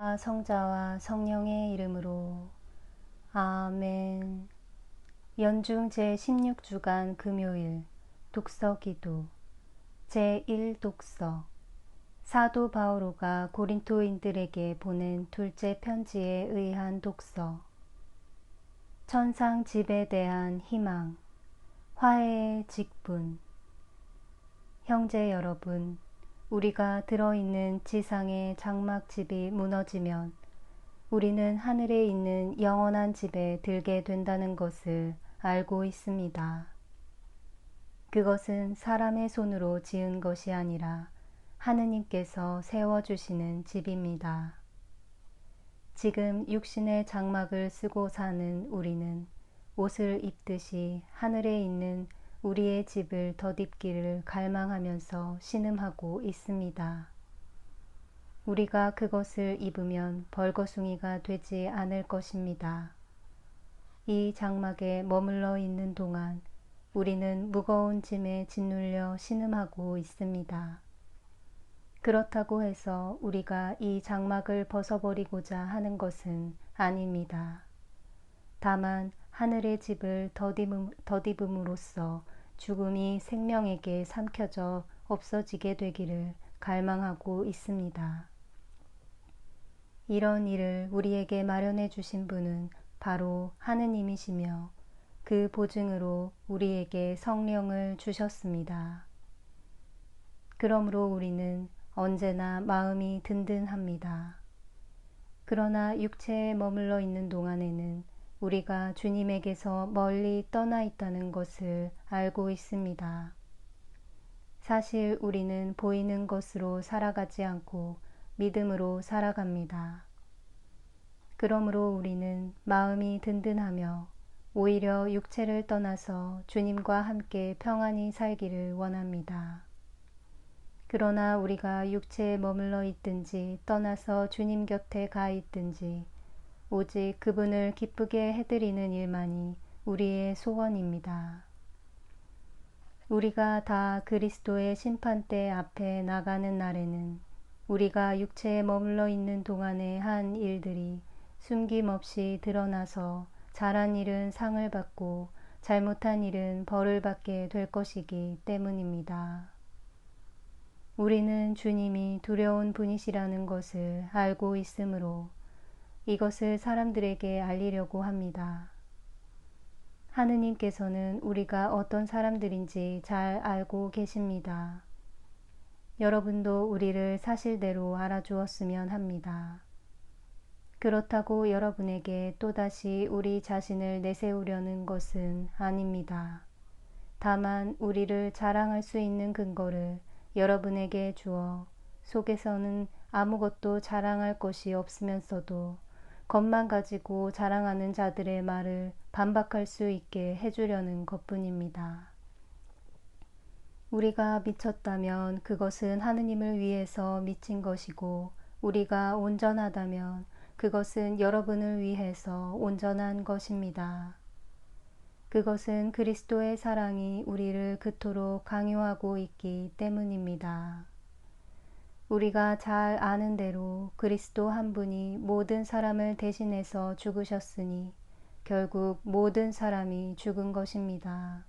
성자와 성령의 이름으로 아멘. 연중 제16주간 금요일 독서기도 제1독서 사도 바오로가 고린토인들에게 보낸 둘째 편지에 의한 독서. 천상 집에 대한 희망, 화해의 직분. 형제 여러분, 우리가 들어있는 지상의 장막집이 무너지면 우리는 하늘에 있는 영원한 집에 들게 된다는 것을 알고 있습니다. 그것은 사람의 손으로 지은 것이 아니라 하느님께서 세워주시는 집입니다. 지금 육신의 장막을 쓰고 사는 우리는 옷을 입듯이 하늘에 있는 우리의 집을 덧입기를 갈망하면서 신음하고 있습니다. 우리가 그것을 입으면 벌거숭이가 되지 않을 것입니다. 이 장막에 머물러 있는 동안 우리는 무거운 짐에 짓눌려 신음하고 있습니다. 그렇다고 해서 우리가 이 장막을 벗어버리고자 하는 것은 아닙니다. 다만 하늘의 집을 덧입음으로써 죽음이 생명에게 삼켜져 없어지게 되기를 갈망하고 있습니다. 이런 일을 우리에게 마련해 주신 분은 바로 하느님이시며 그 보증으로 우리에게 성령을 주셨습니다. 그러므로 우리는 언제나 마음이 든든합니다. 그러나 육체에 머물러 있는 동안에는 우리가 주님에게서 멀리 떠나 있다는 것을 알고 있습니다. 사실 우리는 보이는 것으로 살아가지 않고 믿음으로 살아갑니다. 그러므로 우리는 마음이 든든하며 오히려 육체를 떠나서 주님과 함께 평안히 살기를 원합니다. 그러나 우리가 육체에 머물러 있든지 떠나서 주님 곁에 가 있든지 오직 그분을 기쁘게 해드리는 일만이 우리의 소원입니다. 우리가 다 그리스도의 심판대 앞에 나가는 날에는 우리가 육체에 머물러 있는 동안에 한 일들이 숨김없이 드러나서 잘한 일은 상을 받고 잘못한 일은 벌을 받게 될 것이기 때문입니다. 우리는 주님이 두려운 분이시라는 것을 알고 있으므로 이것을 사람들에게 알리려고 합니다. 하느님께서는 우리가 어떤 사람들인지 잘 알고 계십니다. 여러분도 우리를 사실대로 알아주었으면 합니다. 그렇다고 여러분에게 또다시 우리 자신을 내세우려는 것은 아닙니다. 다만 우리를 자랑할 수 있는 근거를 여러분에게 주어 속에서는 아무것도 자랑할 것이 없으면서도 것만 가지고 자랑하는 자들의 말을 반박할 수 있게 해주려는 것뿐입니다. 우리가 미쳤다면 그것은 하느님을 위해서 미친 것이고 우리가 온전하다면 그것은 여러분을 위해서 온전한 것입니다. 그것은 그리스도의 사랑이 우리를 그토록 강요하고 있기 때문입니다. 우리가 잘 아는 대로 그리스도 한 분이 모든 사람을 대신해서 죽으셨으니 결국 모든 사람이 죽은 것입니다.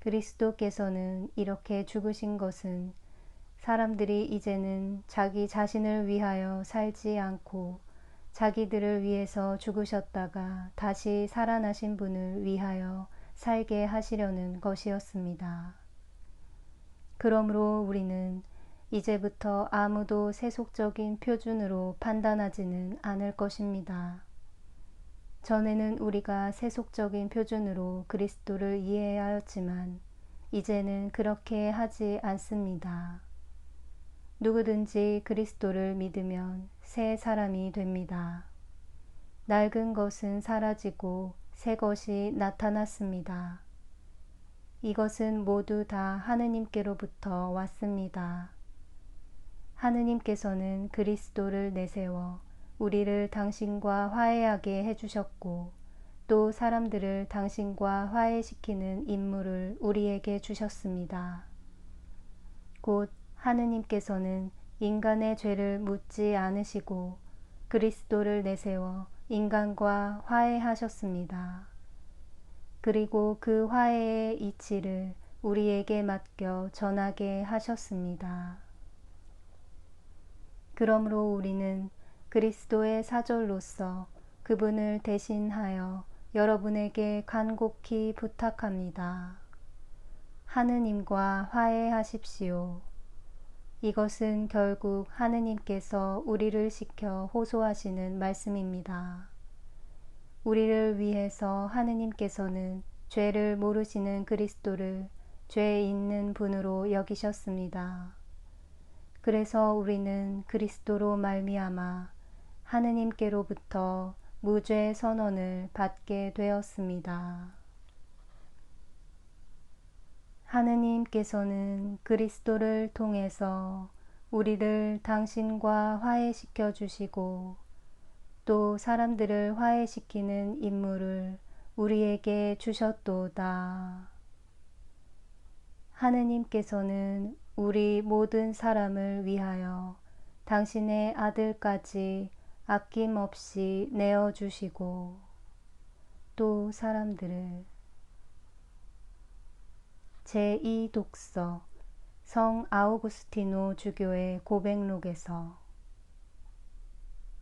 그리스도께서는 이렇게 죽으신 것은 사람들이 이제는 자기 자신을 위하여 살지 않고 자기들을 위해서 죽으셨다가 다시 살아나신 분을 위하여 살게 하시려는 것이었습니다. 그러므로 우리는 이제부터 아무도 세속적인 표준으로 판단하지는 않을 것입니다. 전에는 우리가 세속적인 표준으로 그리스도를 이해해야 하였지만 이제는 그렇게 하지 않습니다. 누구든지 그리스도를 믿으면 새 사람이 됩니다. 낡은 것은 사라지고 새 것이 나타났습니다. 이것은 모두 다 하느님께로부터 왔습니다. 하느님께서는 그리스도를 내세워 우리를 당신과 화해하게 해주셨고 또 사람들을 당신과 화해시키는 임무를 우리에게 주셨습니다. 곧 하느님께서는 인간의 죄를 묻지 않으시고 그리스도를 내세워 인간과 화해하셨습니다. 그리고 그 화해의 이치를 우리에게 맡겨 전하게 하셨습니다. 그러므로 우리는 그리스도의 사절로서 그분을 대신하여 여러분에게 간곡히 부탁합니다. 하느님과 화해하십시오. 이것은 결국 하느님께서 우리를 시켜 호소하시는 말씀입니다. 우리를 위해서 하느님께서는 죄를 모르시는 그리스도를 죄 있는 분으로 여기셨습니다. 그래서 우리는 그리스도로 말미암아 하느님께로부터 무죄 선언을 받게 되었습니다. 하느님께서는 그리스도를 통해서 우리를 당신과 화해시켜 주시고 또 사람들을 화해시키는 임무를 우리에게 주셨도다. 하느님께서는 우리 모든 사람을 위하여 당신의 아들까지 아낌없이 내어주시고 또 사람들을 제2독서 성 아우구스티노 주교의 고백록에서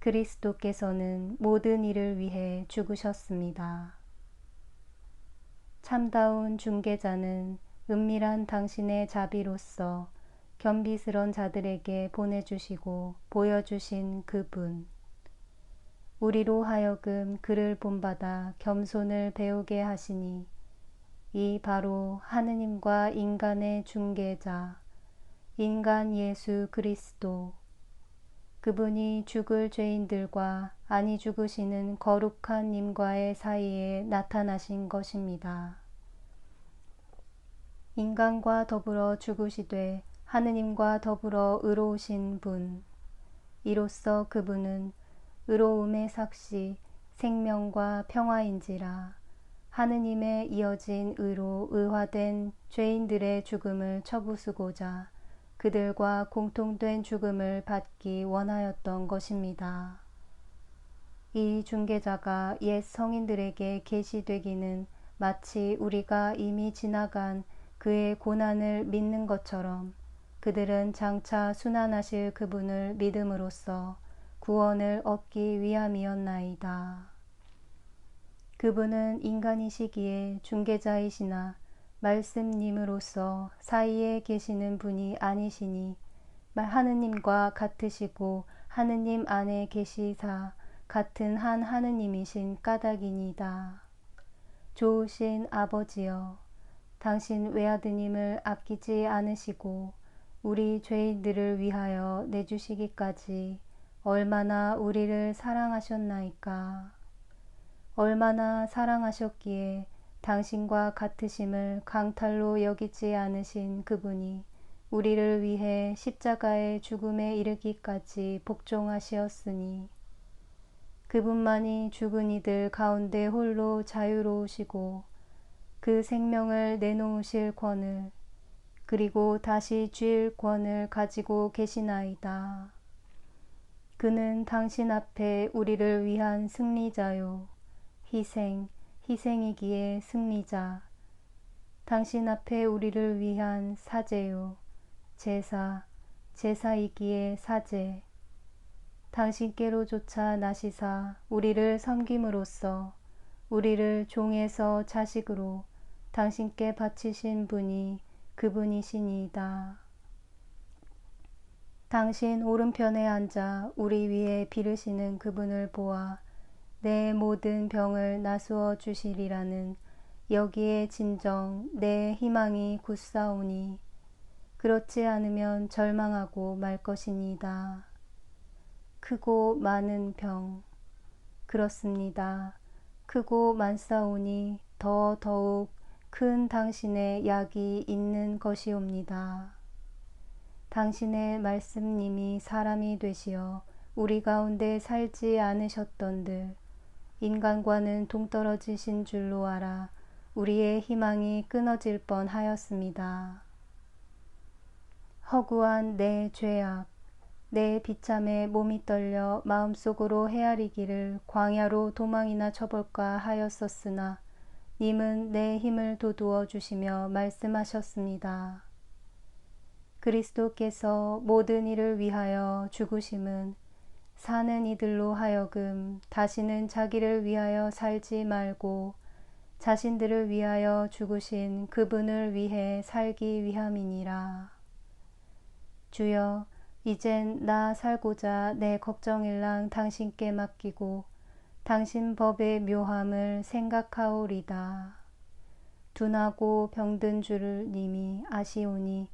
그리스도께서는 모든 일을 위해 죽으셨습니다. 참다운 중개자는 은밀한 당신의 자비로서 겸비스런 자들에게 보내주시고 보여주신 그분. 우리로 하여금 그를 본받아 겸손을 배우게 하시니 이 바로 하느님과 인간의 중개자, 인간 예수 그리스도, 그분이 죽을 죄인들과 아니 죽으시는 거룩한 님과의 사이에 나타나신 것입니다. 인간과 더불어 죽으시되 하느님과 더불어 의로우신 분, 이로써 그분은 의로움의 삭시, 생명과 평화인지라 하느님의 이어진 의로 의화된 죄인들의 죽음을 처부수고자 그들과 공통된 죽음을 받기 원하였던 것입니다. 이 중개자가 옛 성인들에게 계시되기는 마치 우리가 이미 지나간 그의 고난을 믿는 것처럼 그들은 장차 순환하실 그분을 믿음으로써 구원을 얻기 위함이었나이다. 그분은 인간이시기에 중개자이시나 말씀님으로서 사이에 계시는 분이 아니시니 하느님과 같으시고 하느님 안에 계시사 같은 한 하느님이신 까닭이니이다. 좋으신 아버지여, 당신 외아드님을 아끼지 않으시고 우리 죄인들을 위하여 내주시기까지 얼마나 우리를 사랑하셨나이까. 얼마나 사랑하셨기에 당신과 같으심을 강탈로 여기지 않으신 그분이 우리를 위해 십자가의 죽음에 이르기까지 복종하시었으니 그분만이 죽은 이들 가운데 홀로 자유로우시고 그 생명을 내놓으실 권을 그리고 다시 쥘 권을 가지고 계시나이다. 그는 당신 앞에 우리를 위한 승리자요 희생이기에 승리자, 당신 앞에 우리를 위한 사제요 제사이기에 사제, 당신께로 쫓아 나시사 우리를 섬김으로써 우리를 종에서 자식으로 당신께 바치신 분이 그분이시니이다. 당신 오른편에 앉아 우리 위에 비르시는 그분을 보아 내 모든 병을 나수어 주시리라는 여기에 진정 내 희망이 굳사오니 그렇지 않으면 절망하고 말 것이니이다. 크고 많은 병, 그렇습니다. 크고 많사오니 더욱 큰 당신의 약이 있는 것이옵니다. 당신의 말씀님이 사람이 되시어 우리 가운데 살지 않으셨던들 인간과는 동떨어지신 줄로 알아 우리의 희망이 끊어질 뻔하였습니다. 허구한 내 죄악, 내 비참에 몸이 떨려 마음속으로 헤아리기를 광야로 도망이나 쳐볼까 하였었으나 님은 내 힘을 돋우어 주시며 말씀하셨습니다. 그리스도께서 모든 이를 위하여 죽으심은 사는 이들로 하여금 다시는 자기를 위하여 살지 말고 자신들을 위하여 죽으신 그분을 위해 살기 위함이니라. 주여, 이젠 나 살고자 내 걱정일랑 당신께 맡기고 당신 법의 묘함을 생각하오리다. 둔하고 병든 줄을 님이 아시오니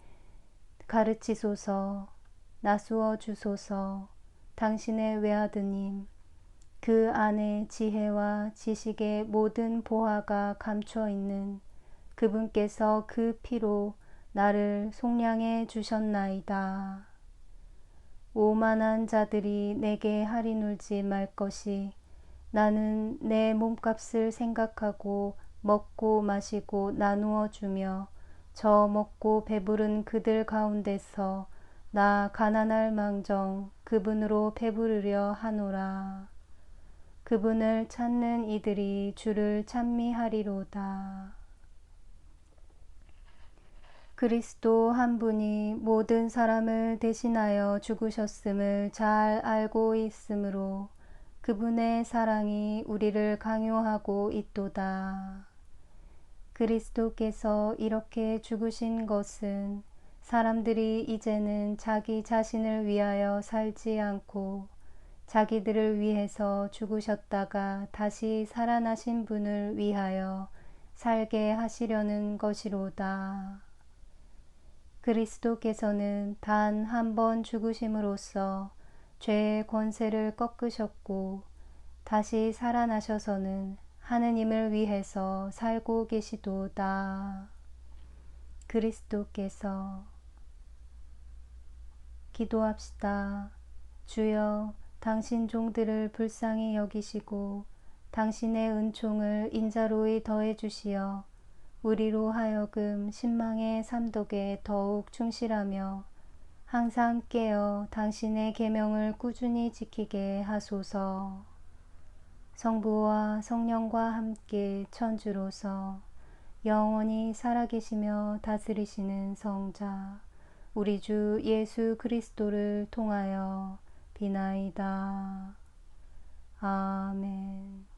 가르치소서, 나수어 주소서. 당신의 외아드님, 그 안에 지혜와 지식의 모든 보화가 감춰 있는 그분께서 그 피로 나를 속량해 주셨나이다. 오만한 자들이 내게 할인울지 말 것이 나는 내 몸값을 생각하고 먹고 마시고 나누어 주며 저 먹고 배부른 그들 가운데서 나 가난할 망정 그분으로 배부르려 하노라. 그분을 찾는 이들이 주를 찬미하리로다. 그리스도 한 분이 모든 사람을 대신하여 죽으셨음을 잘 알고 있으므로 그분의 사랑이 우리를 강요하고 있도다. 그리스도께서 이렇게 죽으신 것은 사람들이 이제는 자기 자신을 위하여 살지 않고 자기들을 위해서 죽으셨다가 다시 살아나신 분을 위하여 살게 하시려는 것이로다. 그리스도께서는 단 한 번 죽으심으로써 죄의 권세를 꺾으셨고 다시 살아나셔서는 하느님을 위해서 살고 계시도다. 그리스도께서 기도합시다. 주여, 당신 종들을 불쌍히 여기시고 당신의 은총을 인자로이 더해 주시어 우리로 하여금 신망의 삼독에 더욱 충실하며 항상 깨어 당신의 계명을 꾸준히 지키게 하소서. 성부와 성령과 함께 천주로서 영원히 살아계시며 다스리시는 성자 우리 주 예수 그리스도를 통하여 비나이다. 아멘.